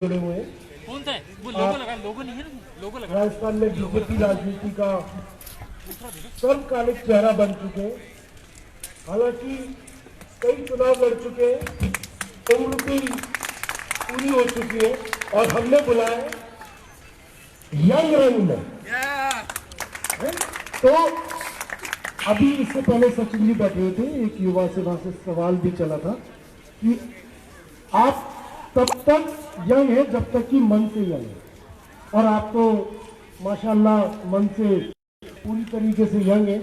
जुड़े हुए हैं। कौन सा है? वो लोगो लगा, लोगो नहीं है ना, लोगो लगा। राजस्थान में बीजेपी राजनीति का सर्वकालिक चेहरा बन चुके हैं। हालांकि कई चुनाव लड़ चुके हैं, उम्र भी पूरी हो चुकी है और हमने बुलाया यंग रंग में है? तो अभी इससे पहले सचिन जी बैठे हुए थे, एक युवा से वहां से सवाल भी चला था कि आप तब तक यंग है जब तक कि मन से यंग है, और आप तो माशाल्लाह मन से पूरी तरीके से यंग है।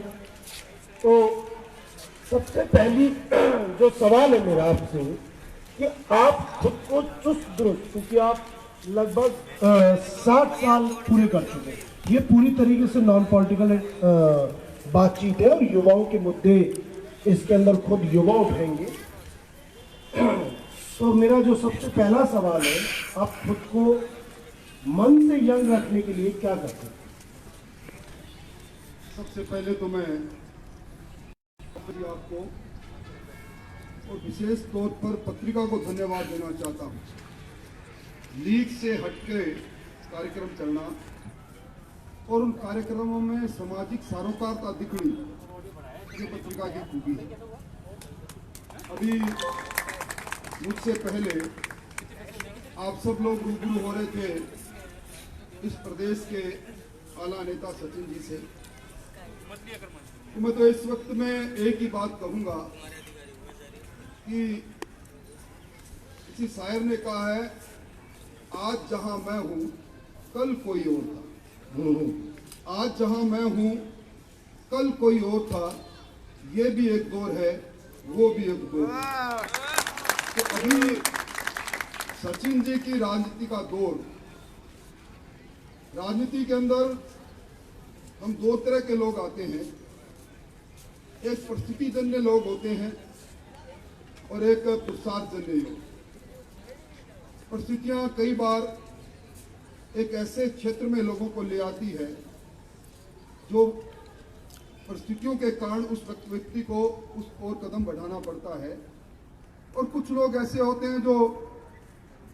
तो सबसे पहली जो सवाल है मेरा आपसे कि आप खुद को चुस्त दुरुस्त, क्योंकि आप लगभग 60 साल पूरे कर चुके हैं, ये पूरी तरीके से नॉन पॉलिटिकल बातचीत है और युवाओं के मुद्दे इसके अंदर खुद युवा उठाएंगे। तो मेरा जो सबसे पहला सवाल है, आप खुद को मन से यंग रखने के लिए क्या करते हैं? सबसे पहले तो मैं आपको और विशेष तौर पर पत्रिका को धन्यवाद देना चाहता हूं। लीग से हटके कार्यक्रम चलना और उन कार्यक्रमों में सामाजिक सारोकारता दिखनी, ये पत्रिका की खूबी है। अभी मुझसे पहले आप सब लोग रूबरू हो रहे थे इस प्रदेश के आला नेता सचिन जी से। तो मैं तो इस वक्त में एक ही बात कहूंगा कि किसी शायर ने कहा है, आज जहां मैं हूं कल कोई और था। आज जहां मैं हूं कल कोई और था, ये भी एक दौर है, वो भी एक दौर है। तो अभी सचिन जी की राजनीति का दौर, राजनीति के अंदर हम दो तरह के लोग आते हैं। एक परिस्थितिजन्य लोग होते हैं और एक पुरुषार्थजन्य लोग। परिस्थितियां कई बार एक ऐसे क्षेत्र में लोगों को ले आती है जो परिस्थितियों के कारण उस व्यक्ति को उस ओर कदम बढ़ाना पड़ता है। और कुछ लोग ऐसे होते हैं जो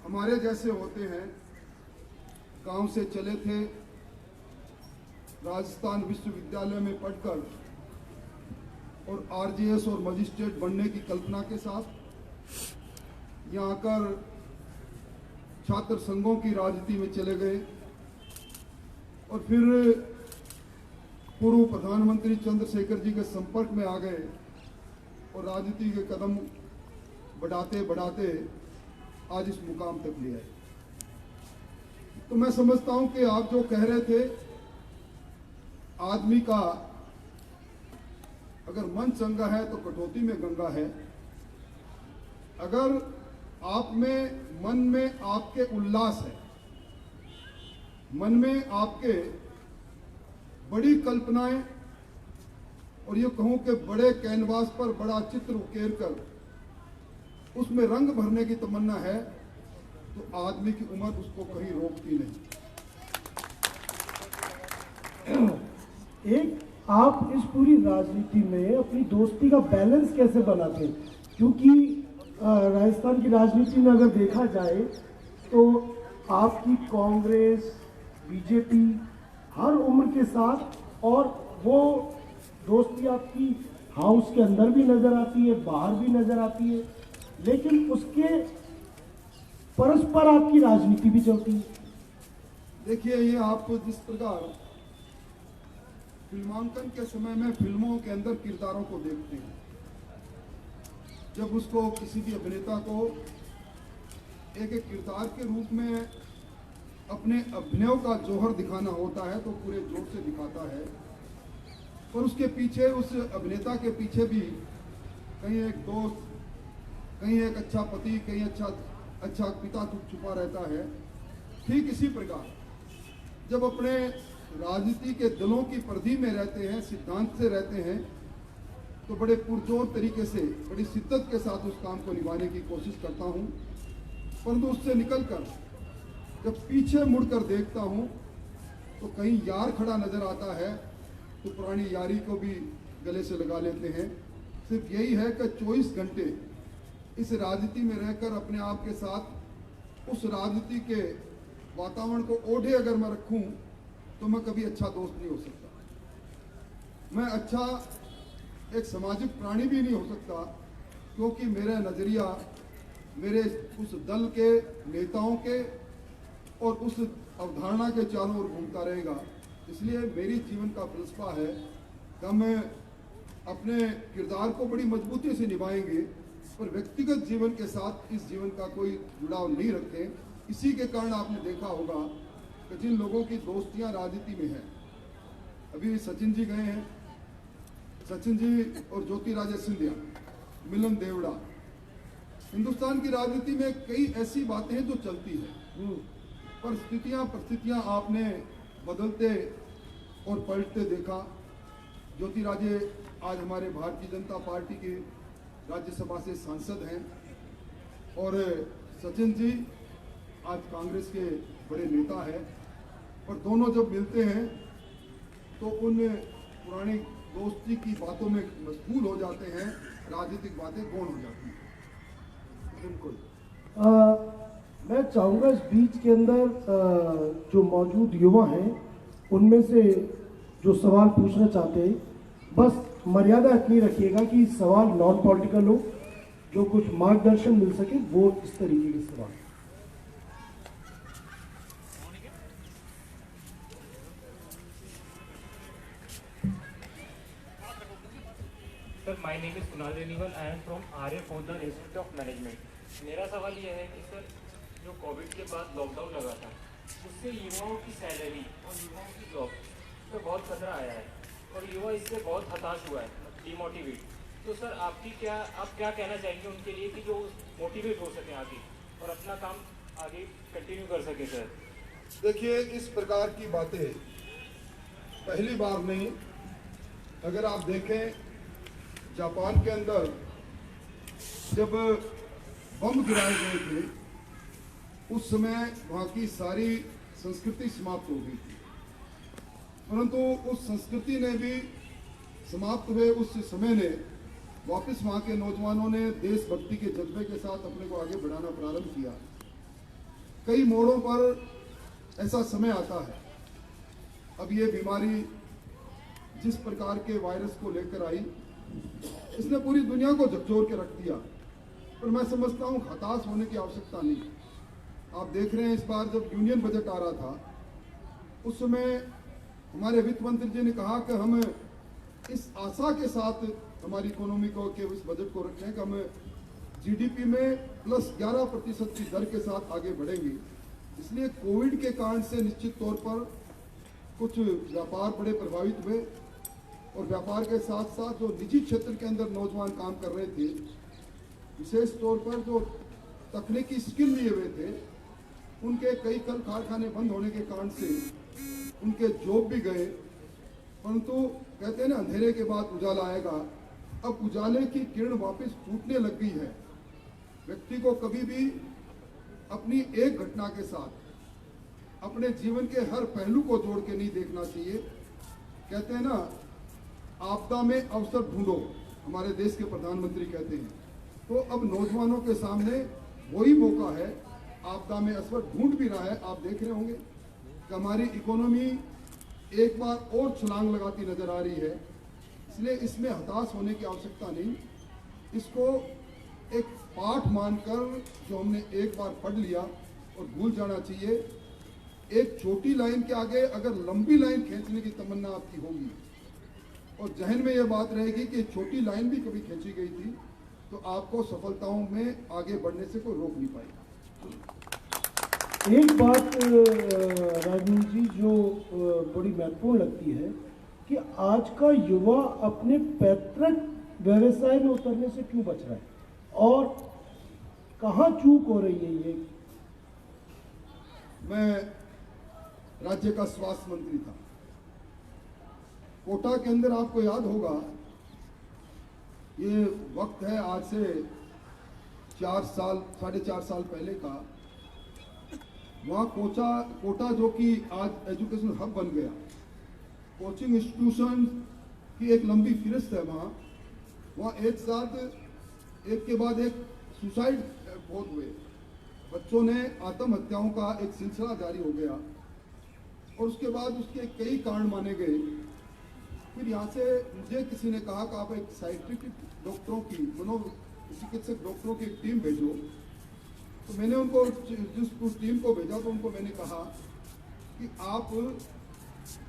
हमारे जैसे होते हैं, गांव से चले थे, राजस्थान विश्वविद्यालय में पढ़कर और आरजीएस और मजिस्ट्रेट बनने की कल्पना के साथ यहाँ आकर छात्र संघों की राजनीति में चले गए और फिर पूर्व प्रधानमंत्री चंद्रशेखर जी के संपर्क में आ गए और राजनीति के कदम बढ़ाते बढ़ाते आज इस मुकाम तक ले आए। तो मैं समझता हूं कि आप जो कह रहे थे, आदमी का अगर मन चंगा है तो कटौती में गंगा है। अगर आप में मन में आपके उल्लास है, मन में आपके बड़ी कल्पनाएं और ये कहूं कि बड़े कैनवास पर बड़ा चित्र उकेर कर उसमें रंग भरने की तमन्ना है, तो आदमी की उम्र उसको कहीं रोकती नहीं। एक आप इस पूरी राजनीति में अपनी दोस्ती का बैलेंस कैसे बनाते हैं? क्योंकि राजस्थान की राजनीति में अगर देखा जाए तो आपकी कांग्रेस, बीजेपी हर उम्र के साथ, और वो दोस्ती आपकी हाउस के अंदर भी नजर आती है, बाहर भी नजर आती है, लेकिन उसके परस्पर आपकी राजनीति भी चलती है। देखिए, ये आप जिस प्रकार फिल्मांकन के समय में फिल्मों के अंदर किरदारों को देखते हैं, जब उसको किसी भी अभिनेता को एक एक किरदार के रूप में अपने अभिनय का जौहर दिखाना होता है तो पूरे जोर से दिखाता है, और उसके पीछे, उस अभिनेता के पीछे भी कहीं एक दोस्त, कहीं एक अच्छा पति, कहीं अच्छा पिता छुपा रहता है। ठीक इसी प्रकार जब अपने राजनीति के दलों की परिधि में रहते हैं, सिद्धांत से रहते हैं, तो बड़े पुरजोर तरीके से, बड़ी शिद्दत के साथ उस काम को निभाने की कोशिश करता हूं। परंतु उससे निकलकर जब पीछे मुड़कर देखता हूं तो कहीं यार खड़ा नजर आता है, तो पुरानी यारी को भी गले से लगा लेते हैं। सिर्फ यही है कि 24 घंटे इस राजनीति में रहकर अपने आप के साथ उस राजनीति के वातावरण को ओढ़े अगर मैं रखूं तो मैं कभी अच्छा दोस्त नहीं हो सकता। मैं अच्छा एक सामाजिक प्राणी भी नहीं हो सकता, क्योंकि मेरा नज़रिया मेरे उस दल के नेताओं के और उस अवधारणा के चारों ओर घूमता रहेगा। इसलिए मेरी जीवन का फलसफा है कि हम अपने किरदार को बड़ी मजबूती से निभाएंगे, पर व्यक्तिगत जीवन के साथ इस जीवन का कोई जुड़ाव नहीं रखें। इसी के कारण आपने देखा होगा कि जिन लोगों की दोस्तियां राजनीति में हैं, अभी सचिन जी गए हैं, सचिन जी और ज्योतिरादित्य सिंधिया, मिलन देवड़ा, हिंदुस्तान की राजनीति में कई ऐसी बातें हैं जो चलती है, पर परिस्थितियां आपने बदलते और पलटते देखा। ज्योतिरादित्य आज हमारे भारतीय जनता पार्टी के राज्यसभा से सांसद हैं और सचिन जी आज कांग्रेस के बड़े नेता हैं, और दोनों जब मिलते हैं तो उन पुरानी दोस्ती की बातों में मशगूल हो जाते हैं, राजनीतिक बातें गौण हो जाती हैं। बिल्कुल। मैं चाहूँगा इस बीच के अंदर जो मौजूद युवा हैं उनमें से जो सवाल पूछना चाहते हैं, बस मर्यादा इतनी रखिएगा कि सवाल नॉन पॉलिटिकल हो, जो कुछ मार्गदर्शन मिल सके वो इस तरीके के सवाल। Sir, my name is Kunal Reniwal, I am from Arya Faujdar Institute of management. मेरा सवाल यह है कि सर, जो कोविड के बाद लॉकडाउन लगा था, उससे युवाओं की सैलरी और युवाओं की जॉब पर बहुत खतरा आया है और युवा इससे बहुत हताश हुआ है, डिमोटिवेट। तो सर, आप क्या कहना चाहेंगे उनके लिए कि जो मोटिवेट हो सके आगे और अपना काम आगे कंटिन्यू कर सके? सर देखिए, इस प्रकार की बातें पहली बार नहीं। अगर आप देखें, जापान के अंदर जब बम गिराए गए थे, उस समय वहाँ की सारी संस्कृति समाप्त हो गई थी, परंतु उस संस्कृति ने भी समाप्त हुए उस समय ने वापस वहाँ के नौजवानों ने देशभक्ति के जज्बे के साथ अपने को आगे बढ़ाना प्रारंभ किया। कई मोड़ों पर ऐसा समय आता है। अब ये बीमारी जिस प्रकार के वायरस को लेकर आई, इसने पूरी दुनिया को झकझोर के रख दिया, पर मैं समझता हूँ हताश होने की आवश्यकता नहीं। आप देख रहे हैं, इस बार जब यूनियन बजट आ रहा था, उस समय हमारे वित्त मंत्री जी ने कहा कि हम इस आशा के साथ हमारी इकोनॉमी को के उस बजट को रखें कि हम जीडीपी में +11% की दर के साथ आगे बढ़ेंगे। इसलिए कोविड के कारण से निश्चित तौर पर कुछ व्यापार बड़े प्रभावित हुए, और व्यापार के साथ साथ जो निजी क्षेत्र के अंदर नौजवान काम कर रहे थे, विशेष तौर पर जो तकनीकी स्किल लिए हुए थे, उनके कई कल कारखाने बंद होने के कारण से उनके जॉब भी गए। परंतु कहते हैं ना, अंधेरे के बाद उजाला आएगा। अब उजाले की किरण वापस फूटने लग गई है। व्यक्ति को कभी भी अपनी एक घटना के साथ अपने जीवन के हर पहलू को जोड़ के नहीं देखना चाहिए। कहते हैं ना, आपदा में अवसर ढूंढो, हमारे देश के प्रधानमंत्री कहते हैं। तो अब नौजवानों के सामने वही मौका है, आपदा में अवसर ढूंढ भी रहा है। आप देख रहे होंगे कि हमारी इकोनॉमी एक बार और छलांग लगाती नजर आ रही है। इसलिए इसमें हताश होने की आवश्यकता नहीं। इसको एक पाठ मानकर जो हमने एक बार पढ़ लिया और भूल जाना चाहिए। एक छोटी लाइन के आगे अगर लंबी लाइन खींचने की तमन्ना आपकी होगी और जहन में यह बात रहेगी कि छोटी लाइन भी कभी खींची गई थी, तो आपको सफलताओं में आगे बढ़ने से कोई रोक नहीं पाएगा। एक बात राजनीति जी जो बड़ी महत्वपूर्ण लगती है कि आज का युवा अपने पैतृक व्यवसाय में उतरने से क्यों बच रहा है और कहाँ चूक हो रही है? ये मैं राज्य का स्वास्थ्य मंत्री था। कोटा के अंदर आपको याद होगा, ये वक्त है आज से 4.5 साल पहले का। वहाँ कोटा जो कि आज एजुकेशन हब बन गया, कोचिंग इंस्टीट्यूशन की एक लंबी फिहरिस्त है। वहाँ एक साथ एक के बाद एक सुसाइड बहुत हुए। बच्चों ने आत्महत्याओं का एक सिलसिला जारी हो गया और उसके बाद उसके कई कारण माने गए। फिर यहाँ से मुझे किसी ने कहा कि आप एक साइंटिफिक डॉक्टरों की, मनोचिकित्सक डॉक्टरों की एक टीम भेजो। तो मैंने उनको उस टीम को भेजा तो उनको मैंने कहा कि आप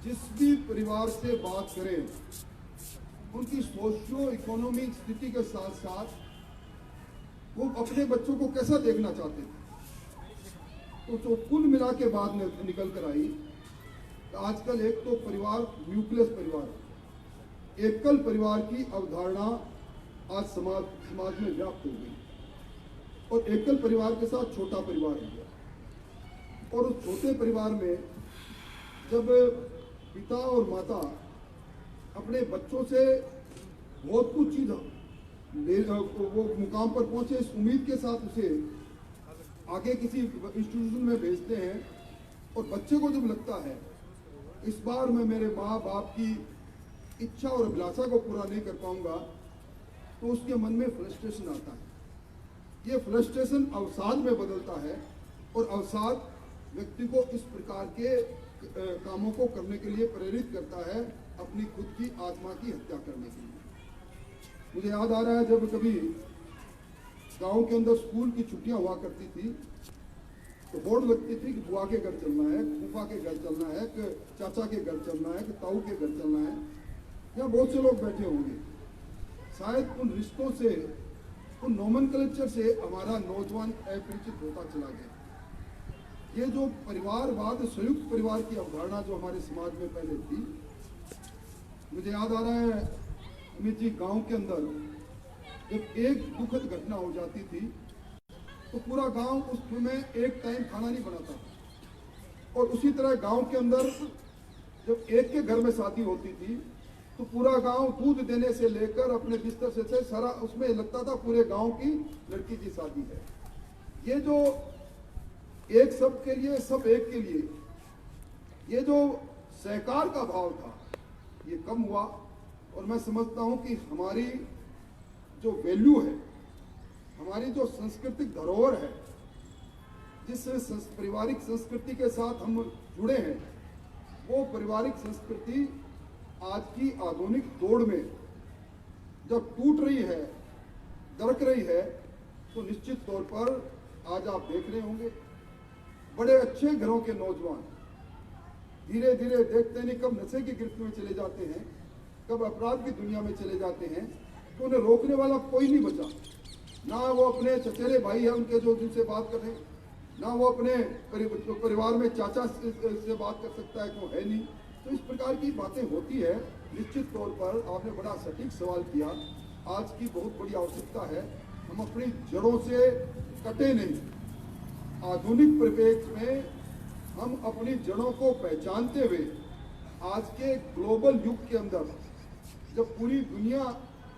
जिस भी परिवार से बात करें उनकी सोशियो इकोनॉमिक स्थिति के साथ साथ वो अपने बच्चों को कैसा देखना चाहते थे। तो जो कुल मिला के बाद निकल कर आई तो आजकल एक तो परिवार न्यूक्लियस परिवार, एकल परिवार की अवधारणा आज समाज में व्याप्त हो गई और एकल परिवार के साथ छोटा परिवार हो गया। और उस छोटे परिवार में जब पिता और माता अपने बच्चों से बहुत कुछ चीज वो मुकाम पर पहुंचे इस उम्मीद के साथ उसे आगे किसी इंस्टीट्यूशन में भेजते हैं और बच्चे को जब लगता है इस बार मैं मेरे माँ बाप की इच्छा और अभिलाषा को पूरा नहीं कर पाऊंगा, तो उसके मन में फ्रस्ट्रेशन आता है। ये फ्रस्ट्रेशन अवसाद में बदलता है और अवसाद व्यक्ति को इस प्रकार के कामों को करने के लिए प्रेरित करता है, अपनी खुद की आत्मा की हत्या करने के लिए। मुझे याद आ रहा है जब कभी गांव के अंदर स्कूल की छुट्टियां हुआ करती थी तो बोर्ड लगती थी कि बुआ के घर चलना है, फूफा के घर चलना है, कि चाचा के घर चलना है, कि ताऊ के घर चलना है। यहाँ बहुत से लोग बैठे होंगे। शायद उन रिश्तों से, उन नोमेनक्लेचर से हमारा नौजवान अपरिचित होता चला गया। ये जो परिवारवाद, संयुक्त परिवार की अवधारणा जो हमारे समाज में पहले थी, मुझे याद आ रहा है अमित जी, गांव के अंदर जब एक दुखद घटना हो जाती थी तो पूरा गांव उसमें एक टाइम खाना नहीं बनाता था। और उसी तरह गांव के अंदर जब एक के घर में शादी होती थी तो पूरा गांव दूध देने से लेकर अपने बिस्तर से सारा उसमें लगता था पूरे गांव की लड़की की शादी है। ये जो एक सब के लिए, सब एक के लिए, ये जो सहकार का भाव था ये कम हुआ। और मैं समझता हूं कि हमारी जो वैल्यू है, हमारी जो सांस्कृतिक धरोहर है, जिस पारिवारिक संस्कृति के साथ हम जुड़े हैं, वो पारिवारिक संस्कृति आज की आधुनिक दौड़ में जब टूट रही है, दरक रही है, तो निश्चित तौर पर आज आप देख रहे होंगे बड़े अच्छे घरों के नौजवान धीरे धीरे देखते नहीं कब नशे की गिरफ्त में चले जाते हैं, कब अपराध की दुनिया में चले जाते हैं, तो उन्हें रोकने वाला कोई नहीं बचा। ना वो अपने चचेरे भाई है उनके जो जिनसे बात कर रहे हैं, ना वो अपने परिवार में चाचा से बात कर सकता है, क्यों है नहीं। तो इस प्रकार की बातें होती है। निश्चित तौर पर आपने बड़ा सटीक सवाल किया। आज की बहुत बड़ी आवश्यकता है हम अपनी जड़ों से कटे नहीं। आधुनिक परिप्रेक्ष्य में हम अपनी जड़ों को पहचानते हुए आज के ग्लोबल युग के अंदर जब पूरी दुनिया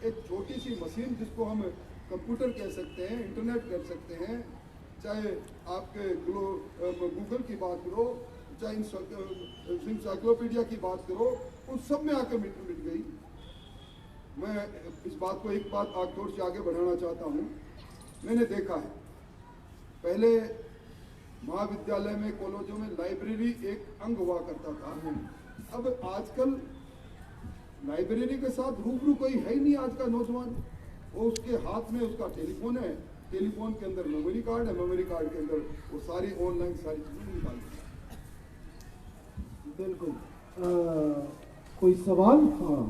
एक छोटी सी मशीन, जिसको हम कंप्यूटर कह सकते हैं, इंटरनेट कह सकते हैं, चाहे आपके गूगल की बात करो, चाहे इंसाइक्लोपीडिया की बात करो, उन सब में आकर मिट गई। मैं इस बात को एक बात थोड़ी सी आगे बढ़ाना चाहता हूँ। मैंने देखा है पहले महाविद्यालय में, कॉलेजों में लाइब्रेरी एक अंग हुआ करता था। अब आजकल लाइब्रेरी के साथ रूबरू कोई है ही नहीं। आज का नौजवान, वो उसके हाथ में उसका टेलीफोन है, टेलीफोन के अंदर मेमोरी कार्ड है, मेमोरी कार्ड के अंदर वो सारी ऑनलाइन सारी चीजें निकाल देता है। बिल्कुल। कोई सवाल? हाँ।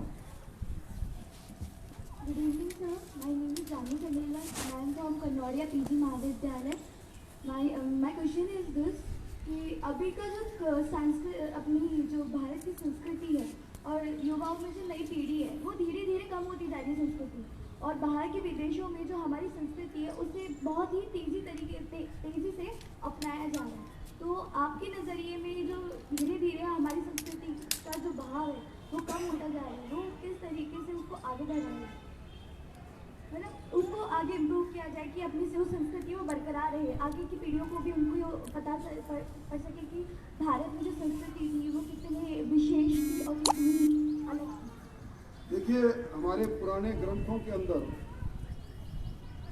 Good evening sir, my name is Rani Chandela, I am from Kannodia PG महाविद्यालय। माय क्वेश्चन इज दिस कि अभी का जो अपनी जो भारत की संस्कृति है और युवाओं में जो नई पीढ़ी है वो धीरे धीरे कम होती जा रही है संस्कृति, और बाहर के विदेशों में जो हमारी संस्कृति है उसे बहुत ही तेज़ी से अपनाया जा रहा है। तो आपके नज़रिए में जो धीरे धीरे हमारी संस्कृति का जो भाव है वो कम होता जा रहा है, वो किस तरीके से उसको आगे बढ़ाएं, मतलब उसको आगे इम्प्रूव किया जाए कि अपनी जो संस्कृति वो बरकरार रहे, आगे की पीढ़ियों को भी उनको पता पड़ सके कि भारत में जो संस्कृति थी वो कितने विशेष थी और कितनी अलग थी। देखिए, हमारे पुराने ग्रंथों के अंदर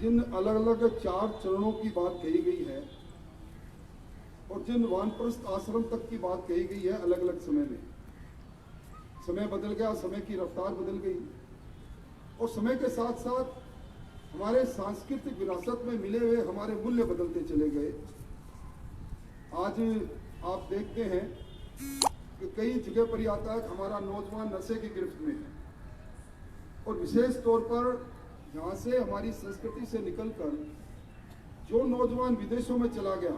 जिन अलग अलग 4 चरणों की बात कही गई है और जिन वानप्रस्थ आश्रम तक की बात कही गई है अलग अलग समय में, समय बदल गया, समय की रफ्तार बदल गई और समय के साथ साथ हमारे सांस्कृतिक विरासत में मिले हुए हमारे मूल्य बदलते चले गए। आज आप देखते हैं कि कई जगह पर आता है हमारा नौजवान नशे की गिरफ्त में है और विशेष तौर पर यहाँ से हमारी संस्कृति से निकलकर जो नौजवान विदेशों में चला गया,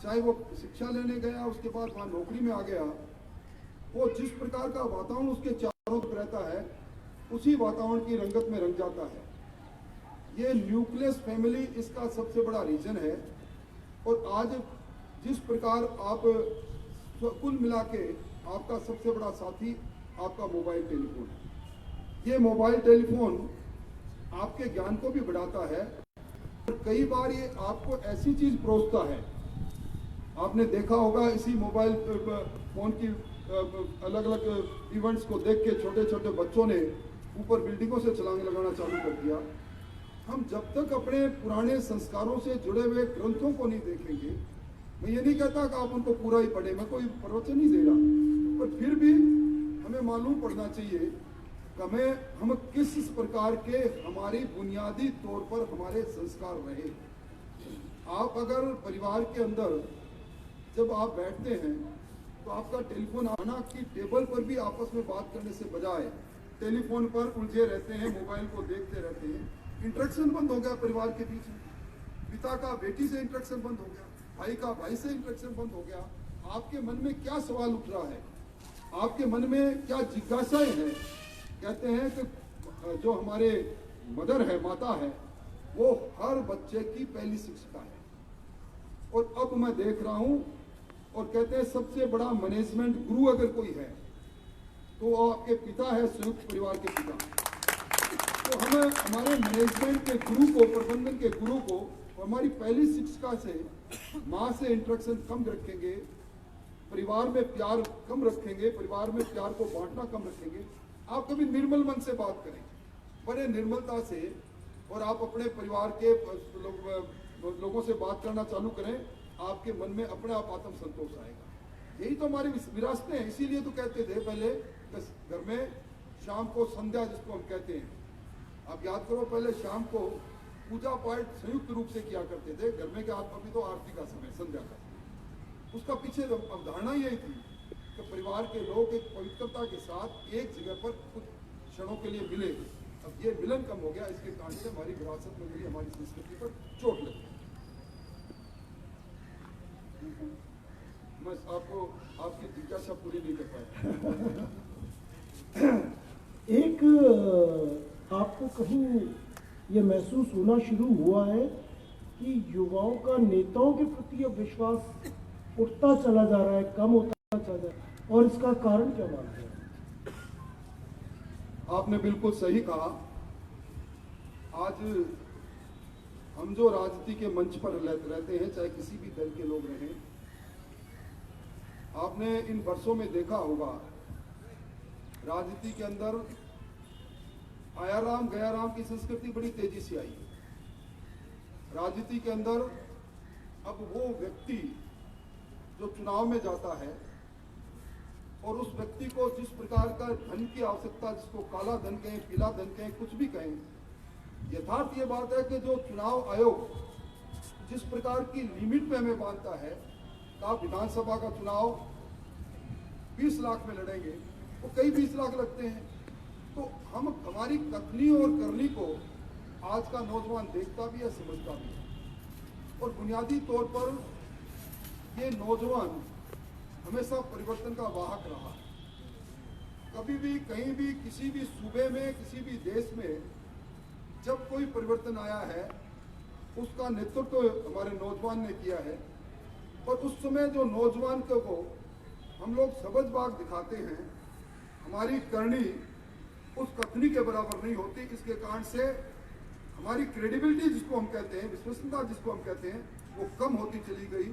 चाहे वो शिक्षा लेने गया, उसके बाद वहाँ नौकरी में आ गया, वो जिस प्रकार का वातावरण उसके चारों तरफ रहता है उसी वातावरण की रंगत में रंग जाता है। ये न्यूक्लियस फैमिली इसका सबसे बड़ा रीजन है। और आज जिस प्रकार आप कुल मिला के आपका सबसे बड़ा साथी आपका मोबाइल टेलीफोन है। ये मोबाइल टेलीफोन आपके ज्ञान को भी बढ़ाता है और कई बार ये आपको ऐसी चीज परोसता है, आपने देखा होगा इसी मोबाइल फोन की अलग अलग इवेंट्स को देख के छोटे छोटे बच्चों ने ऊपर बिल्डिंगों से छलांग लगाना चालू कर दिया। हम जब तक अपने पुराने संस्कारों से जुड़े हुए ग्रंथों को नहीं देखेंगे, मैं ये नहीं कहता कि आप उनको पूरा ही पढ़े, मैं कोई प्रवचन नहीं दे रहा, पर फिर भी हमें मालूम पड़ना चाहिए कि हम किस प्रकार के हमारी बुनियादी तौर पर हमारे संस्कार रहे। आप अगर परिवार के अंदर जब आप बैठते हैं तो आपका टेलीफोन आना की टेबल पर भी आपस में बात करने से बजाय टेलीफोन पर उलझे रहते हैं, मोबाइल को देखते रहते हैं। इंटरेक्शन बंद हो गया परिवार के बीच में, पिता का बेटी से इंटरेक्शन बंद हो गया, भाई का भाई से इंटरेक्शन बंद हो गया। आपके मन में क्या सवाल उठ रहा है, आपके मन में क्या जिज्ञासाएं हैं। कहते हैं कि जो हमारे मदर है, माता है, वो हर बच्चे की पहली शिक्षिका है। और अब मैं देख रहा हूं और कहते हैं सबसे बड़ा मैनेजमेंट गुरु अगर कोई है तो वो आपके पिता है, संयुक्त परिवार के पिता। तो हमें हमारे मैनेजमेंट के गुरु को, प्रबंधन के गुरु को, हमारी पहली शिक्षिका से, माँ से इंटरेक्शन कम रखेंगे, परिवार में प्यार कम रखेंगे, परिवार में प्यार को बांटना कम रखेंगे। आप कभी निर्मल मन से बात करें, बड़े निर्मलता से, और आप अपने परिवार के लोगों से बात करना चालू करें, आपके मन में अपने आप आत्म संतोष आएगा। यही तो हमारी विरासतें हैं। इसीलिए तो कहते थे पहले घर में शाम को संध्या जिसको हम कहते हैं, आप याद करो पहले शाम को पूजा पाठ संयुक्त रूप से किया करते थे घर में। आप अभी तो आरती का समय, संध्या का, उसका पीछे अवधारणा यही थी कि परिवार के लोग एक पवित्रता के साथ एक जगह पर कुछ क्षणों के लिए मिले। अब ये मिलन कम हो गया, इसके कारण से हमारी विरासत में मिली हमारी संस्कृति पर चोट लगी। मैं आपको आपकी जिज्ञासा पूरी नहीं कर पाया। एक आपको कहीं ये महसूस होना शुरू हुआ है कि युवाओं का नेताओं के प्रति अब विश्वास उठता चला जा रहा है, कम होता चला जा रहा है, और इसका कारण क्या मानते हैं? आपने बिल्कुल सही कहा। आज हम जो राजनीति के मंच पर रहते हैं, चाहे किसी भी दल के लोग रहें, आपने इन वर्षों में देखा होगा राजनीति के अंदर आया राम गया राम की संस्कृति बड़ी तेजी से आई। राजनीति के अंदर अब वो व्यक्ति जो चुनाव में जाता है और उस व्यक्ति को जिस प्रकार का धन की आवश्यकता, जिसको काला धन कहें, पीला धन कहें, कुछ भी कहें, यथार्थ ये बात है कि जो चुनाव आयोग जिस प्रकार की लिमिट पे हमें बांधता है, आप विधानसभा का चुनाव 20 लाख में लड़ेंगे तो कई 20 लाख लगते हैं। तो हम हमारी कथनी और करनी को आज का नौजवान देखता भी है, समझता भी है। और बुनियादी तौर पर ये नौजवान हमेशा परिवर्तन का वाहक रहा। कभी भी कहीं भी किसी भी सूबे में, किसी भी देश में जब कोई परिवर्तन आया है उसका नेतृत्व तो हमारे नौजवान ने किया है। और उस समय जो नौजवान को हम लोग सबज बाग दिखाते हैं, हमारी करनी उस कथनी के बराबर नहीं होती। इसके कारण से हमारी क्रेडिबिलिटी जिसको हम कहते हैं, विश्वसनीयता जिसको हम कहते हैं, वो कम होती चली गई।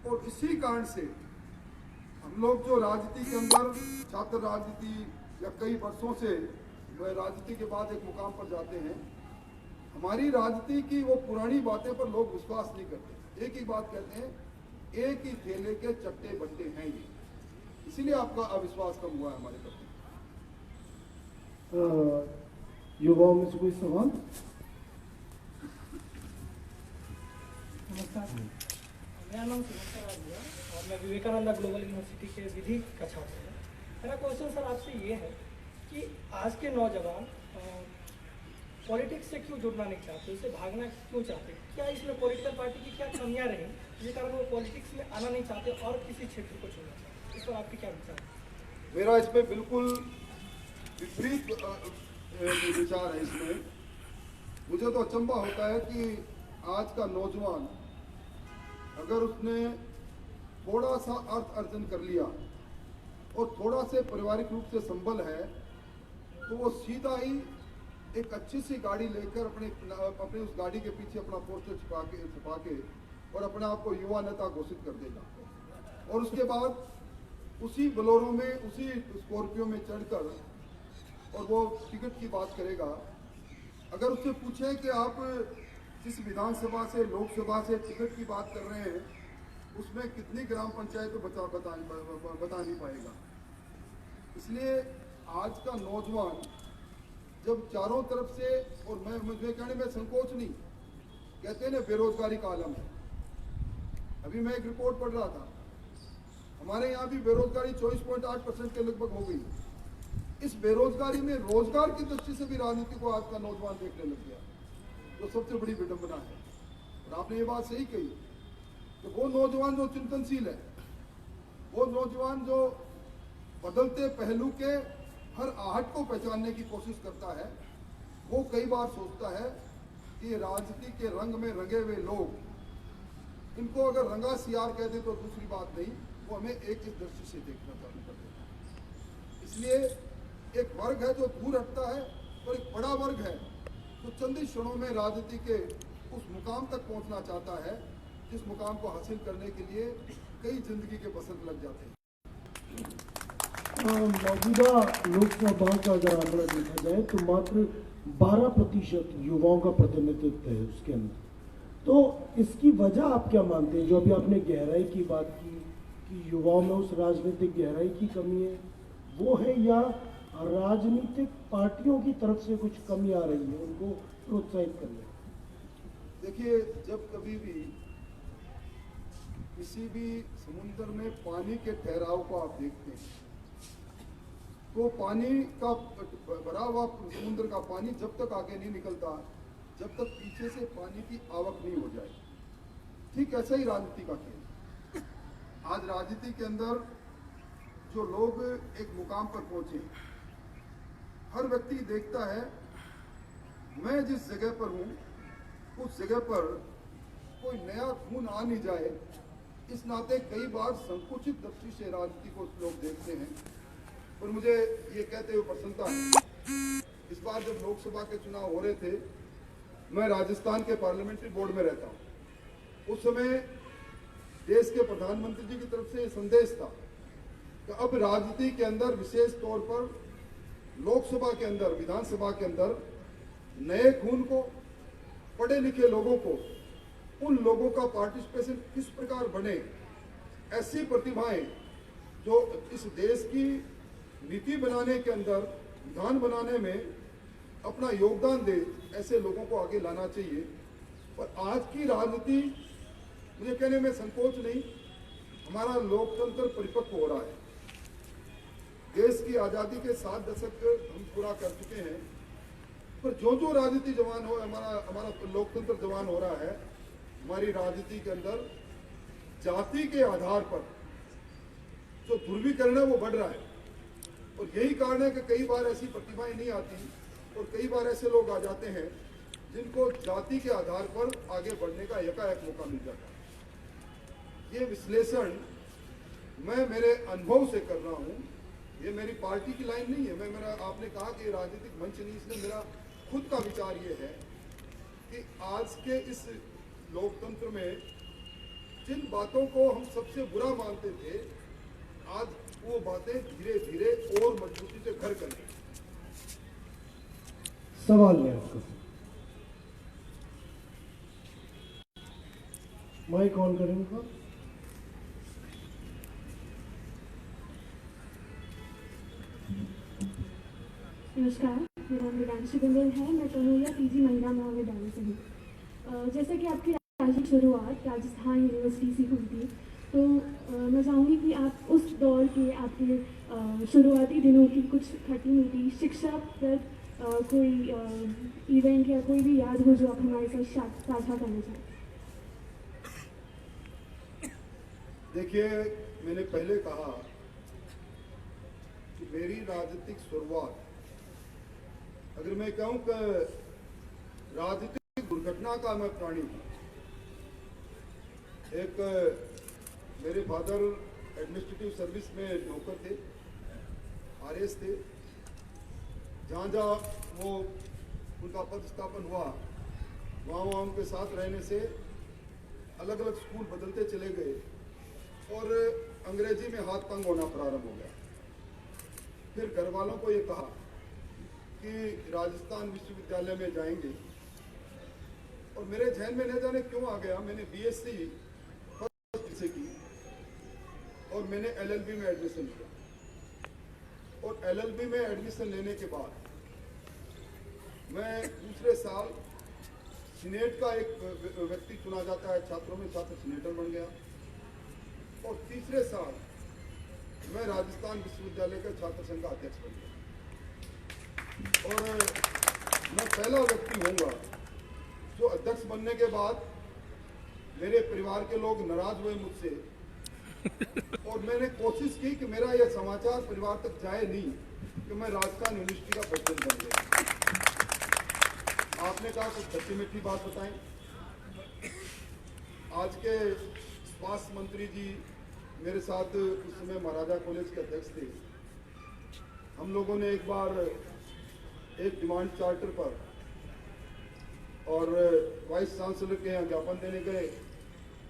और इसी कारण से हम लोग जो राजनीति के अंदर, छात्र राजनीति या कई वर्षों से राजनीति के बाद एक मुकाम पर जाते हैं, हमारी राजनीति की वो पुरानी बातें पर लोग विश्वास नहीं करते। एक ही बात कहते हैं एक ही थैले के चट्टे बट्टे हैं ये, इसीलिए आपका अविश्वास कम हुआ है हमारे प्रति। युवाओं में से कोई सवाल? नमस्कार, मेरा नाम सुरेश राज है और मैं विवेकानंद ग्लोबल यूनिवर्सिटी के विधि का छात्र हूँ। मेरा क्वेश्चन सर आपसे ये है कि आज के नौजवान पॉलिटिक्स से क्यों जुड़ना नहीं चाहते, उसे भागना क्यों चाहते? क्या इसमें पॉलिटिकल पार्टी की क्या कमियां रही जिस कारण वो पॉलिटिक्स में आना नहीं चाहते और किसी क्षेत्र को चुनना चाहते? इस पर आपके क्या विचार है? मेरा इसमें बिल्कुल विपरीत विचार है। इसमें मुझे तो अचंभा होता है कि आज का नौजवान अगर उसने थोड़ा सा अर्थ अर्जन कर लिया और थोड़ा से पारिवारिक रूप से संबल है तो वो सीधा ही एक अच्छी सी गाड़ी लेकर अपने उस गाड़ी के पीछे अपना पोस्टर छुपा के और अपने आप को युवा नेता घोषित कर देगा और उसके बाद उसी बोलेरो में, उसी स्कॉर्पियो में चढ़कर और वो टिकट की बात करेगा। अगर उससे पूछे कि आप जिस विधानसभा से, लोकसभा से टिकट की बात कर रहे हैं उसमें कितनी ग्राम पंचायत बता नहीं पाएगा। इसलिए आज का नौजवान जब चारों तरफ से, और मुझे कहने में संकोच नहीं, कहते हैं ना बेरोजगारी का आलम है। अभी मैं एक रिपोर्ट पढ़ रहा था, हमारे यहाँ भी बेरोजगारी 24.8% के लगभग हो गई। इस बेरोजगारी में रोजगार की दृष्टि से भी राजनीति को आज का नौजवान देखने लग गया, जो सबसे बड़ी विडंबना है। और आपने ये बात सही कही कि वो नौजवान जो चिंतनशील है, वो नौजवान जो बदलते पहलू के हर आहट को पहचानने की कोशिश करता है, वो कई बार सोचता है कि राजनीति के रंग में रंगे हुए लोग, इनको अगर रंगा सियार कह दे तो दूसरी बात नहीं, वो हमें एक इस दृष्टि से देखना चालू कर देता है। इसलिए एक वर्ग है जो दूर हटता है और एक बड़ा वर्ग है जो चंद ही क्षणों में राजनीति के उस मुकाम तक पहुंचना चाहता है जिस मुकाम को हासिल करने के लिए कई जिंदगी के बसंत लग जाते हैं। मौजूदा लोकसभा का अगर आंकड़ा देखा जाए तो मात्र 12% युवाओं का प्रतिनिधित्व है उसके अंदर। तो इसकी वजह आप क्या मानते हैं? जो अभी आपने गहराई की बात की कि युवाओं में उस राजनीतिक गहराई की कमी है, वो है, या राजनीतिक पार्टियों की तरफ से कुछ कमी आ रही है उनको प्रोत्साहित करने? देखिए, जब कभी भी किसी भी समुद्र में पानी के ठहराव को आप देखते हैं तो पानी का भरा हुआ समुद्र का पानी जब तक आगे नहीं निकलता जब तक पीछे से पानी की आवक नहीं हो जाए। ठीक ऐसा ही राजनीति का खेल। आज राजनीति के अंदर जो लोग एक मुकाम पर पहुंचे, हर व्यक्ति देखता है मैं जिस जगह पर हूं उस जगह पर कोई नया खून आ नहीं जाए, इस नाते कई बार संकुचित दृष्टि से राजनीति को लोग देखते हैं। और मुझे ये कहते हुए प्रसन्नता है, इस बार जब लोकसभा के चुनाव हो रहे थे, मैं राजस्थान के पार्लियामेंट्री बोर्ड में रहता हूँ। उस समय देश के प्रधानमंत्री जी की तरफ से ये संदेश था कि अब राजनीति के अंदर, विशेष तौर पर लोकसभा के अंदर, विधानसभा के अंदर नए खून को, पढ़े लिखे लोगों को, उन लोगों का पार्टिसिपेशन किस प्रकार बने, ऐसी प्रतिभाएं जो इस देश की नीति बनाने के अंदर, विधान बनाने में अपना योगदान दे, ऐसे लोगों को आगे लाना चाहिए। और आज की राजनीति, मुझे कहने में संकोच नहीं, हमारा लोकतंत्र परिपक्व हो रहा है। देश की आज़ादी के 7 दशक हम पूरा कर चुके हैं, पर जो राजनीति जवान हो, हमारा लोकतंत्र जवान हो रहा है। हमारी राजनीति के अंदर जाति के आधार पर जो ध्रुवीकरण है वो बढ़ रहा है, और यही कारण है कि कई बार ऐसी प्रतिभाएं नहीं आती और कई बार ऐसे लोग आ जाते हैं जिनको जाति के आधार पर आगे बढ़ने का एकाएक मौका मिल जाता है। ये विश्लेषण मैं मेरे अनुभव से कर रहा हूँ, ये मेरी पार्टी की लाइन नहीं है। आपने कहा कि राजनीतिक मंच नहीं, इसलिए मेरा खुद का विचार ये है कि आज के इस लोकतंत्र में जिन बातों को हम सबसे बुरा मानते थे, आज वो बातें धीरे धीरे और मजबूती से घर कर रही। सवाल है आपका, माइक ऑन करेंगे। नमस्कार, मेरा नाम विदांशी बिंदल है। मैं कन्नौड़िया पीजी महिला महाविद्यालय से हूँ। जैसे कि आपकी राजनीतिक शुरुआत राजस्थान यूनिवर्सिटी से हुई थी, तो मैं चाहूँगी कि आप उस दौर के आपके शुरुआती दिनों की कुछ खटी मीठी शिक्षाप्रद कोई इवेंट या कोई भी याद हो जो आप हमारे साथ साझा करना चाहें। देखिए, मैंने पहले कहा कि मेरी राजनीतिक शुरुआत, अगर मैं कहूं कि राजनीतिक दुर्घटना का मैं प्राणी हूं। एक मेरे फादर एडमिनिस्ट्रेटिव सर्विस में नौकर थे, आरएस थे। जहाँ जहाँ वो उनका पदस्थापन हुआ, वहाँ उनके साथ रहने से अलग अलग स्कूल बदलते चले गए और अंग्रेजी में हाथ तंग होना प्रारंभ हो गया। फिर घर वालों को ये कहा कि राजस्थान विश्वविद्यालय में जाएंगे, और मेरे जहन में न जाने क्यों आ गया, मैंने बीएससी फर्स्ट से की और मैंने एलएलबी में एडमिशन लिया। और एलएलबी में एडमिशन लेने के बाद मैं दूसरे साल सीनेट का एक व्यक्ति चुना जाता है, छात्रों में छात्र सीनेटर बन गया। और तीसरे साल मैं राजस्थान विश्वविद्यालय का छात्र संघ का अध्यक्ष बन गया। और मैं पहला व्यक्ति होऊंगा जो अध्यक्ष बनने के बाद मेरे परिवार के लोग नाराज हुए मुझसे, और मैंने कोशिश की कि मेरा यह समाचार परिवार तक जाए नहीं कि मैं राजस्थान यूनिवर्सिटी का प्रेसिडेंट बन गया। आपने कहा कुछ खट्टी मीठी बात बताएं। आज के स्वास्थ्य मंत्री जी मेरे साथ उस समय महाराजा कॉलेज के अध्यक्ष थे। हम लोगों ने एक बार एक डिमांड चार्टर पर और वाइस चांसलर के यहाँ ज्ञापन देने गए।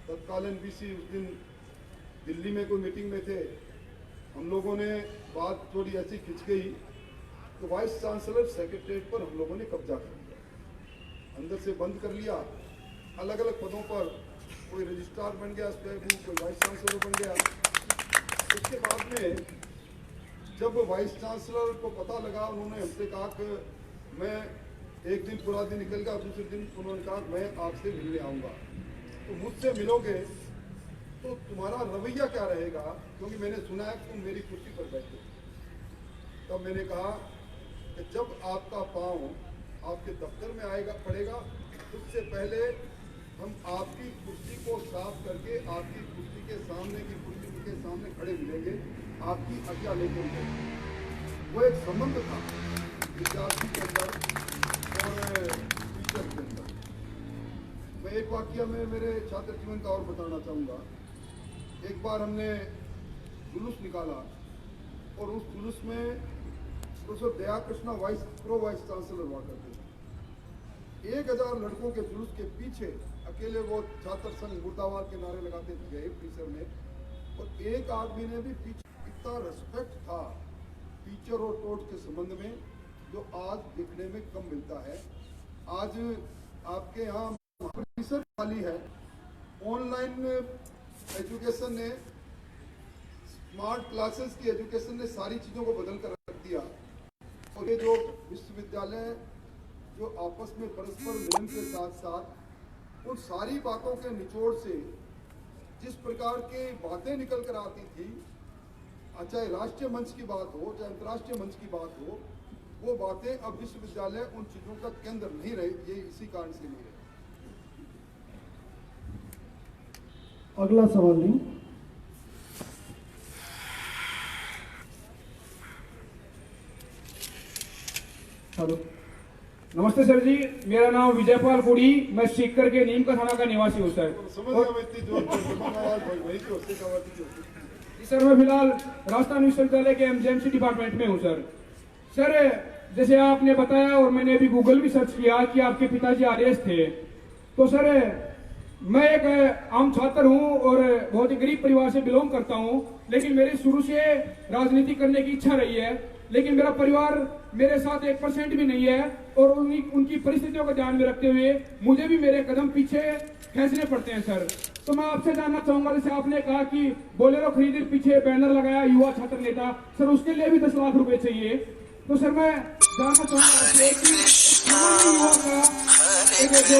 तत्कालीन वीसी उस दिन दिल्ली में कोई मीटिंग में थे। हम लोगों ने बात थोड़ी ऐसी खिंच गई तो वाइस चांसलर सेक्रेटरीट पर हम लोगों ने कब्जा कर लिया, अंदर से बंद कर लिया। अलग अलग पदों पर कोई रजिस्ट्रार बन गया, कोई वाइस चांसलर बन गया। उसके बाद में जब वाइस चांसलर को पता लगा, उन्होंने हमसे कहा कि मैं एक दिन पूरा दिन निकल गया, दूसरे दिन उन्होंने कहा मैं आपसे मिलने आऊँगा, तो मुझसे मिलोगे तो तुम्हारा रवैया क्या रहेगा, क्योंकि मैंने सुना है कि तुम मेरी कुर्सी पर बैठे। तब मैंने कहा कि जब आपका पाँव आपके दफ्तर में आएगा पड़ेगा, उससे पहले हम आपकी कुर्सी को साफ करके आपकी कुर्सी के सामने की कुर्सी के सामने खड़े मिलेंगे, आपकी आज्ञा लेके मिलेंगे। वो एक संबंध था विद्यार्थी के अंदर और टीचर के अंदर। मैं एक वाकया में मेरे छात्र जीवन का और बताना चाहूँगा। एक बार हमने जुलूस निकाला और उस जुलूस में प्रोफेसर दया कृष्णा वाइस चांसलर हुआ करते थे। 1000 लड़कों के जुलूस के पीछे अकेले वो छात्र संघ मुर्दाबाद के नारे लगाते गए परिसर में, और एक आदमी ने भी पीछे इतना रिस्पेक्ट था टीचर और टोट के संबंध में जो आज देखने में कम मिलता है। आज आपके यहाँ परिसर खाली है। ऑनलाइन एजुकेशन ने, स्मार्ट क्लासेस की एजुकेशन ने सारी चीज़ों को बदल कर रख दिया। और ये जो विश्वविद्यालय जो आपस में परस्पर मिलन के साथ साथ उन सारी बातों के निचोड़ से जिस प्रकार की बातें निकल कर आती थी, चाहे राष्ट्रीय मंच की बात हो चाहे अंतर्राष्ट्रीय मंच की बात हो, वो बातें अब विश्वविद्यालय उन चीज़ों का केंद्र नहीं रहे। ये इसी कारण से नहीं रहे। अगला सवाल नहीं। हेलो, नमस्ते सर जी, मेरा नाम विजयपाल कोड़ी, मैं सीकर के नीम का थाना का निवासी हूँ सर। जी सर, मैं फिलहाल राजस्थान विश्वविद्यालय के एमजेएमसी डिपार्टमेंट में हूँ सर। सर, जैसे आपने बताया और मैंने अभी गूगल भी सर्च किया कि आपके पिताजी आरएस थे, तो सर मैं एक आम छात्र हूँ और बहुत ही गरीब परिवार से बिलोंग करता हूँ, लेकिन मेरी शुरू से राजनीति करने की इच्छा रही है, लेकिन मेरा परिवार मेरे साथ 1% भी नहीं है और उनकी परिस्थितियों को ध्यान में रखते हुए मुझे भी मेरे कदम पीछे खींचने पड़ते हैं सर। तो मैं आपसे जानना चाहूंगा, जैसे आपने कहा कि बोलेरो खरीदी, पीछे बैनर लगाया युवा छात्र नेता, सर उसके लिए भी 10 लाख रुपए चाहिए, तो सर मैं जानना चाहूंगा आपसे कि सामान्य युवा का एक जो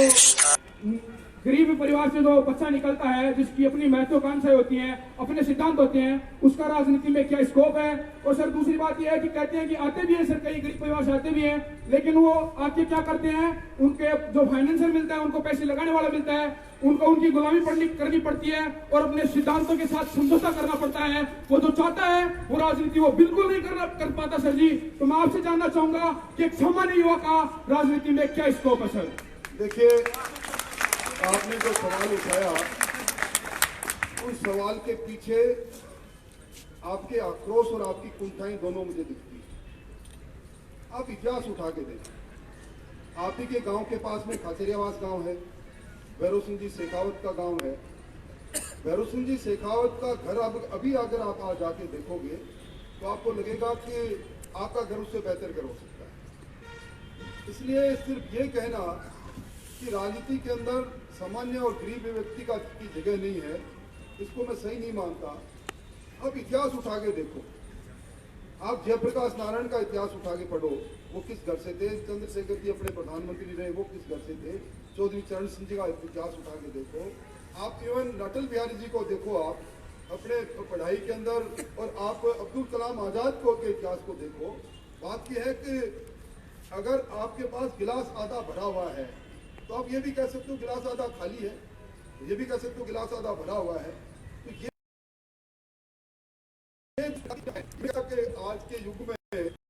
गरीब परिवार से जो बच्चा निकलता है, जिसकी अपनी महत्वाकांक्षाएं होती हैं, अपने सिद्धांत होते हैं, उसका राजनीति में क्या स्कोप है। और सर दूसरी बात यह है कि कहते हैं कि आते भी हैं सर, कई गरीब परिवार से आते भी हैं, लेकिन वो आके क्या करते हैं, उनके जो फाइनेंशियल मिलता है, उनको पैसे लगाने वाला मिलता है, उनको उनकी गुलामी करनी पड़ती है और अपने सिद्धांतों के साथ समझौता करना पड़ता है। वो जो चाहता है वो राजनीति वो बिल्कुल नहीं कर पाता सर जी। तो मैं आपसे जानना चाहूंगा कि एक सामान्य युवा का राजनीति में क्या स्कोप है सर। देखिए, आपने जो सवाल उठाया उस सवाल के पीछे आपके आक्रोश और आपकी कुंठाएं दोनों मुझे दिखती हैं। आप इतिहास उठा के देखें। आप ही के गांव के पास में खाचरियावास गांव है, भैरव सिंह जी शेखावत का गांव है। भैरव सिंह जी शेखावत का घर अभी अगर आप आ जाके देखोगे तो आपको लगेगा कि आपका घर उससे बेहतर घर हो सकता है। इसलिए सिर्फ ये कहना कि राजनीति के अंदर सामान्य और गरीब व्यक्ति की जगह नहीं है, इसको मैं सही नहीं मानता। अब इतिहास उठा के देखो, आप जयप्रकाश नारायण का इतिहास उठा के पढ़ो, वो किस घर से थे। चंद्रशेखर जी अपने प्रधानमंत्री रहे, वो किस घर से थे। चौधरी चरण सिंह जी का इतिहास उठा के देखो। आप इवन अटल बिहारी जी को देखो, आप अपने पढ़ाई के अंदर, और आप अब्दुल कलाम आजाद को के इतिहास को देखो। बात यह है कि अगर आपके पास गिलास आधा भरा हुआ है तो आप ये भी कह सकते हो गिलास आधा खाली है, ये भी कह सकते हो गिलास आधा भरा हुआ है। तो ये आज के युग में